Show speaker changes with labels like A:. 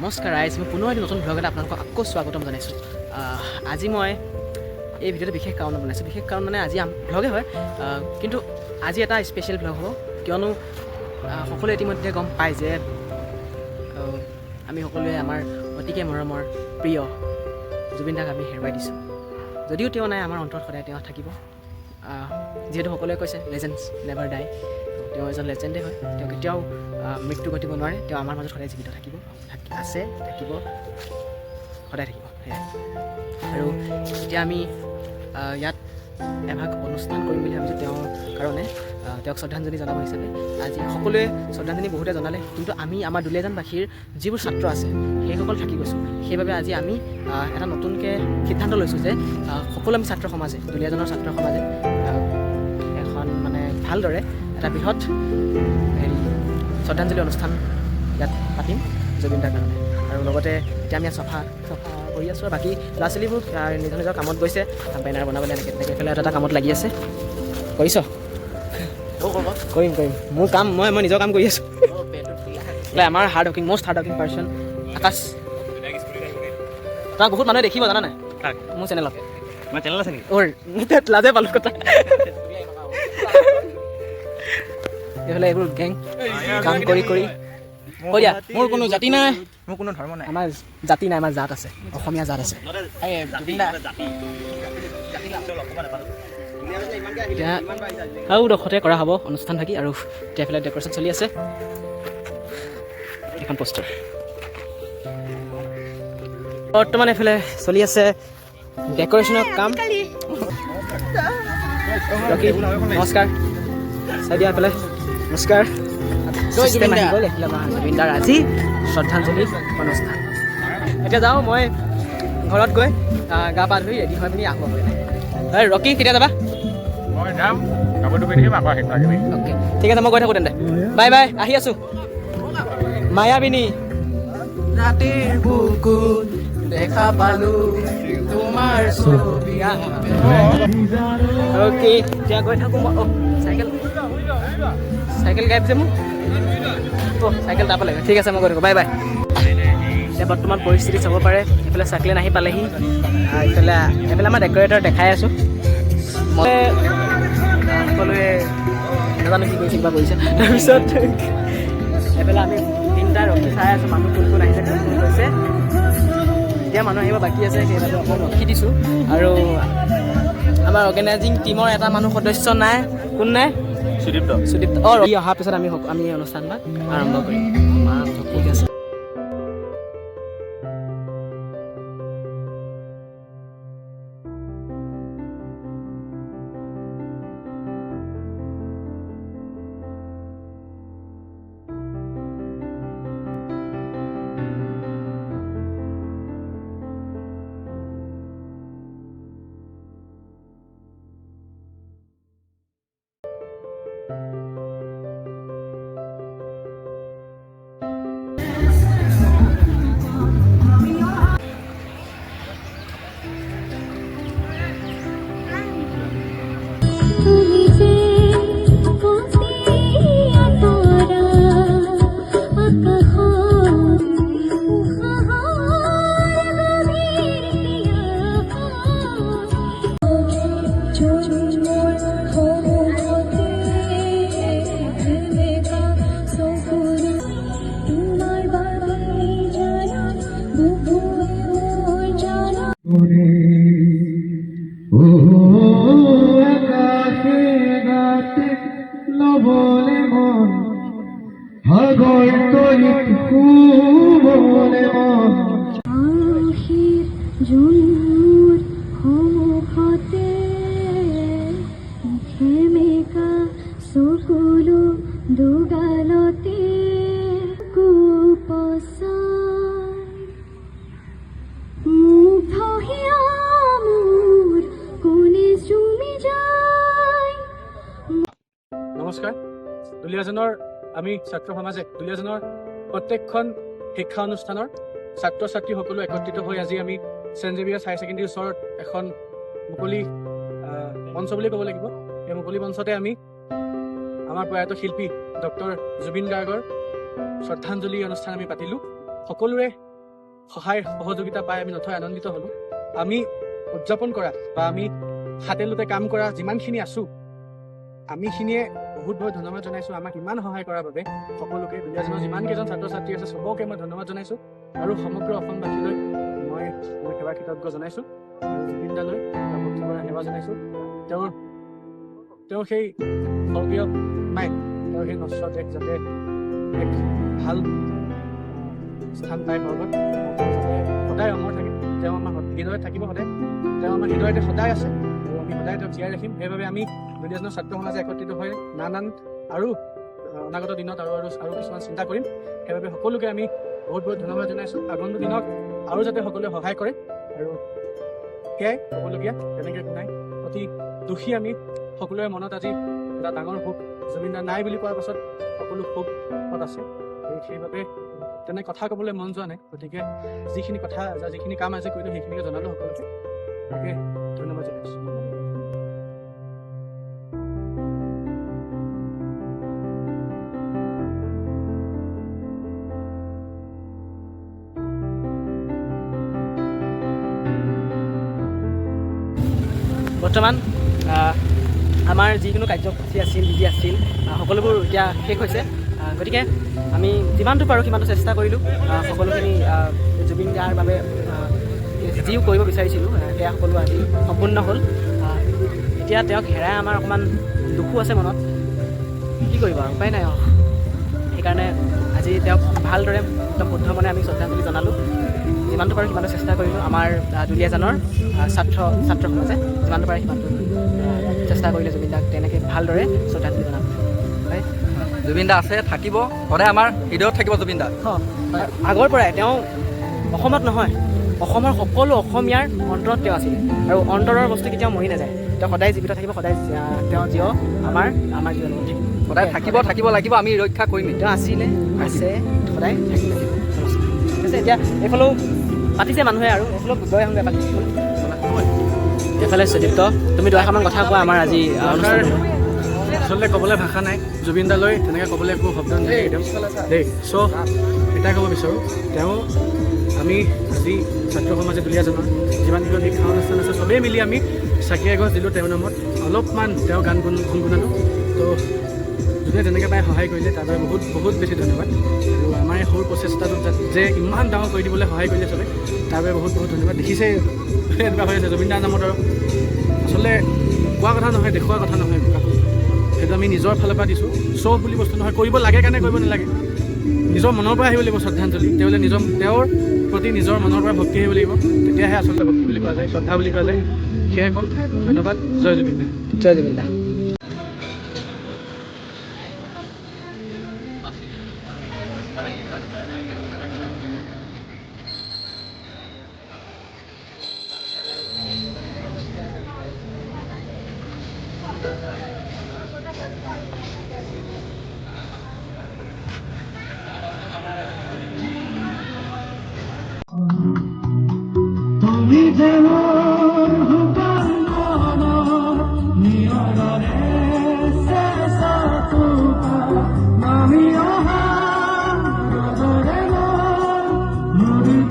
A: নমস্কাৰ ৰাইজ, মই পুনৰ এটি নতুন ভ্লগ এটা আপোনালোকক আকৌ স্বাগতম জনাইছোঁ। আজি মই এই ভিডিঅ'টো বিশেষ কাৰণত বনাইছোঁ। বিশেষ কাৰণ মানে আজি ভ্লগে হয়, কিন্তু আজি এটা স্পেচিয়েল ভ্লগ হ'ব, কিয়নো সকলোৱে ইতিমধ্যে গম পায় যে আমি সকলোৱে আমাৰ অতিকে মৰমৰ প্ৰিয় জুবিন দাক আমি হেৰুৱাই দিছোঁ। যদিও তেওঁ নাই, আমাৰ অন্তৰত সদায় তেওঁ থাকিব। যিহেতু সকলোৱে কৈছে লেজেণ্ডছ নেভাৰ ডাই, তেওঁ এজন লেজেণ্ডেই হয়। তেওঁ কেতিয়াও মৃত্যু ঘটিব নোৱাৰে। তেওঁ আমাৰ মাজত সদায় জীৱিত থাকিব, থাকিব, সদায় থাকিব। সেয়াই আৰু এতিয়া আমি ইয়াত এভাগ অনুষ্ঠান কৰিম বুলি ভাবিছোঁ তেওঁৰ কাৰণে, তেওঁক শ্ৰদ্ধাঞ্জলি জনাব হিচাপে। আজি সকলোৱে শ্ৰদ্ধাঞ্জলি বহুতে জনালে, কিন্তু আমি আমাৰ দুলীয়াজানবাসীৰ যিবোৰ ছাত্ৰ আছে সেইসকল থাকি গৈছোঁ। সেইবাবে আজি আমি এটা নতুনকৈ সিদ্ধান্ত লৈছোঁ যে সকলো আমি ছাত্ৰ সমাজে, দুলীয়াজানৰ ছাত্ৰ সমাজে এখন মানে ভালদৰে এটা বৃহৎ শ্ৰদ্ধাঞ্জলি অনুষ্ঠান ইয়াত পাতিম জুবিন দাৰ কাৰণে। আৰু লগতে এতিয়া আমি ইয়াত চফা কৰি আছোঁ, আৰু বাকী ল'ৰা ছোৱালীবোৰ নিজৰ নিজৰ কামত গৈছে, বেনাৰ বনাবলৈ এনেকৈ এইফালে এটা কামত লাগি আছে। কৰিছ? কৰিম মোৰ কাম, মই নিজৰ কাম কৰি আছোঁ। আমাৰ মষ্ট হাৰ্ড ৱৰ্কিং পাৰ্চন আকাশ। তাক বহুত মানুহে দেখিব, জানা নাই মোৰ চেনেলত। চেনেল আছে নেকি? লাজে পালোঁ কথা। এইফালে এইবোৰ গেং কাম কৰি কৈ দিয়া, মোৰ কোনো জাতি নাই, মোৰ কোনো ধৰ্ম নাই। আমাৰ জাতি নাই, আমাৰ জাত আছে, অসমীয়া জাত আছে। এতিয়া আৰু ডোখৰতে কৰা হ'ব অনুষ্ঠান থাকি, আৰু এতিয়া এইফালে ডেক'ৰেশ্যন চলি আছে। এখন পোষ্টাৰ বৰ্তমান এইফালে চলি আছে ডেক'ৰেশ্যনৰ কাম। নমস্কাৰ চাই দিয়া এইফালে, নমস্কাৰ। জুবিন দাৰ আজি শ্ৰদ্ধাঞ্জলি অনুষ্ঠান। এতিয়া যাওঁ মই ঘৰত গৈ গা পা ধুই ৰেডি হৈ পিনি আকৌ ৰকি, কেতিয়া যাবা? অ'কে, ঠিক আছে, মই গৈ থাকোঁ তেন্তে। বাই বাই, আহি আছোঁ। মায়াবিনী ৰাতিৰ বুকুত দেখা পালোঁ তোমাৰ ছবি। অ'কে, এতিয়া গৈ থাকোঁ মই। চাইকেল গাইব যে মোৰ, চাইকেল যাব লাগে। ঠিক আছে, মই গৈ থাকোঁ। Bye bye. এতিয়া বৰ্তমান পৰিস্থিতি চাব পাৰে, এইফালে চাইকেল আহি পালেহি, এইফালে আমাৰ ডেক'ৰেটৰ দেখাই আছোঁ। মই সকলোৱে নাজানো কি কৰিছে, কিবা কৰিছে। তাৰপিছত এইফালে আমি তিনিটা ৰখি চাই আছোঁ, মানুহ কোন আহিছে, কোন গৈছে। এতিয়া মানুহ আহিব বাকী আছে, সেইবাবে অকণ ৰখি দিছোঁ। আৰু আমাৰ অৰ্গেনাইজিং টীমৰ এটা মানুহ সদস্য নাই। কোন নাই? সুদীপ্ত। ই অহাৰ পিছত আমি অনুষ্ঠানভাগ আৰম্ভ কৰিম। ঠিক আছে। নমস্কাৰ। দুলীয়াজানৰ আমি ছাত্ৰ সমাজে দুলীয়াজানৰ প্ৰত্যেকখন শিক্ষা অনুষ্ঠানৰ ছাত্ৰ ছাত্ৰী সকলো একত্ৰিত হৈ আজি আমি ছেইণ্ট জেভিয়াৰ্ছ হায়াৰ ছেকেণ্ডেৰীৰ ওচৰত এখন মুকলি মঞ্চ বুলি ক'ব লাগিব। এই মুকলি মঞ্চতে আমি আমাৰ প্ৰয়াত শিল্পী ডক্টৰ জুবিন গাৰ্গৰ শ্ৰদ্ধাঞ্জলি অনুষ্ঠান আমি পাতিলোঁ। সকলোৰে
B: সহায় সহযোগিতা পাই আমি নথৈ আনন্দিত হ'লোঁ। আমি উদযাপন কৰা বা আমি হাতে লোতে কাম কৰা যিমানখিনি আছোঁ, আমিখিনিয়ে বহুত বহুত ধন্যবাদ জনাইছোঁ আমাক ইমান সহায় কৰাৰ বাবে। সকলোকে দুলীয়াজানৰ যিমান কেইজন ছাত্ৰ ছাত্ৰী আছে চবকে মই ধন্যবাদ জনাইছোঁ আৰু সমগ্ৰ অসমবাসীলৈ মই সেৱা কৃতজ্ঞ জনাইছোঁ। আৰু জুবিন দালৈ ভক্তিভৰা সেৱা জনাইছোঁ। তেওঁৰ সেই স্বৰ্গীয় মাইক, তেওঁৰ সেই নশ্বৰ দেশ যাতে এক ভাল স্থান পায় স্বৰ্গত, যাতে সদায় অমৰ থাকে। তেওঁ আমাৰ হৃদয়ত থাকিব সদায়, তেওঁ আমাৰ হৃদয়তে সদায় আছে আৰু আমি সদায় তেওঁক জীয়াই ৰাখিম। সেইবাবে আমি দুলীয়াজানৰ ছাত্ৰ সমাজে একত্ৰিত হৈ নানান আৰু অনাগত দিনত আৰু কিছুমান চিন্তা কৰিম। সেইবাবে সকলোকে আমি বহুত বহুত ধন্যবাদ জনাইছোঁ। আগন্তুক দিনত আৰু যাতে সকলোৱে সহায় কৰে আৰু সেয়াই ক'বলগীয়া। তেনেকৈ একো নাই। অতি দুখী আমি সকলোৰে মনত আজি এটা ডাঙৰ শোক। জুবিন দা নাই বুলি কোৱাৰ পাছত সকলো শোকত আছে। সেইবাবে তেনে কথা ক'বলৈ মন যোৱা নাই। গতিকে যিখিনি কাম আজি কৰিলোঁ সেইখিনিকে জনালোঁ সকলোকে। তাকে ধন্যবাদ জনাইছোঁ।
A: বৰ্তমান আমাৰ যিকোনো কাৰ্যসূচী আছিল, বিধি আছিল, সকলোবোৰ এতিয়া শেষ হৈছে। গতিকে আমি যিমানটো পাৰোঁ সিমানটো চেষ্টা কৰিলোঁ। সকলোখিনি জুবিন দাৰ বাবে যিও কৰিব বিচাৰিছিলোঁ সেয়া সকলো আজি সম্পূৰ্ণ হ'ল। এতিয়া তেওঁক হেৰাই আমাৰ অকণমান দুখো আছে মনত, কি কৰিব আৰু উপায় নাই আৰু। সেইকাৰণে আজি তেওঁক ভালদৰে একদম শুদ্ধ মনে আমি শ্ৰদ্ধাঞ্জলি জনালোঁ। যিমানটো পাৰোঁ সিমানটো চেষ্টা কৰিলোঁ। আমাৰ দুলীয়াজানৰ ছাত্ৰ সমাজে যিমানটো পাৰে সিমানটো চেষ্টা কৰিলে জুবিন দাক তেনেকৈ ভালদৰে শ্ৰদ্ধাঞ্জলি জনাব। হয়,
C: জুবিন দা আছে, থাকিব সদায় আমাৰ হৃদয়ত থাকিব জুবিন দা।
A: আগৰ পৰাই তেওঁ অসমত নহয়, অসমৰ সকলো অসমীয়াৰ অন্তৰত তেওঁ আছিলে আৰু অন্তৰৰ বস্তু কেতিয়াও মৰি নাযায়। তেওঁ সদায় জীৱিত থাকিব, সদায় তেওঁ আমাৰ জীৱনত থাকিব,
C: সদায় থাকিব লাগিব। আমি ৰক্ষা কৰিম।
A: তেওঁ আছিলে, আছে, সদায় থাকিব। ঠিক আছে, এতিয়া এইফালেও পাতিছে মানুহে আৰু এইফালেও গৈ আহোঁগৈ পাতিছে। এইফালে সুদীপ্ত, তুমি দুআষাৰমান কথা কোৱা আমাৰ আজি অনুষ্ঠান।
B: আচলতে ক'বলৈ ভাষা নাই। জুবিন দালৈ তেনেকৈ ক'বলৈ একো শব্দ নাথাকে তেওঁ দেই। চ' এটাই ক'ব বিচাৰোঁ, তেওঁ আমি আজি ছাত্ৰ সমাজে দুলীয়াজানৰ যিমানকেইখন শিক্ষা অনুষ্ঠান আছে চবেই মিলি আমি চাকি এগছ দিলোঁ তেওঁৰ নামত। অলপমান তেওঁ গান গুণগুণালোঁ। তো যোনে যেনেকৈ পাই সহায় কৰিলে তাৰ বাবে বহুত বহুত বেছি ধন্যবাদ। আৰু আমাৰ এই সৰু প্ৰচেষ্টাটোত যে ইমান ডাঙৰ কৰি দিবলৈ সহায় কৰিলে চবে, তাৰ বাবে বহুত বহুত ধন্যবাদ। দেখিছে এনেকুৱা হৈ আছে জুবিন দাৰ নামত আৰু আচলতে কোৱা কথা নহয়, দেখুওৱা কথা নহয়। সেইটো আমি নিজৰ ফালৰ পৰা দিছোঁ। শ্ব' বুলি বস্তু নহয়, কৰিব লাগে কাৰণে কৰিব নালাগে। নিজৰ মনৰ পৰা আহিব লাগিব শ্ৰদ্ধাঞ্জলি। তেওঁৰ প্ৰতি নিজৰ মনৰ পৰা ভক্তি আহিব লাগিব, তেতিয়াহে আচলতে ভক্তি বুলি কোৱা যায়, শ্ৰদ্ধা বুলি কোৱা যায়। সেয়াই কওঁ, ধন্যবাদ। জয় জুবিন দা।
A: জয় জুবিন দা।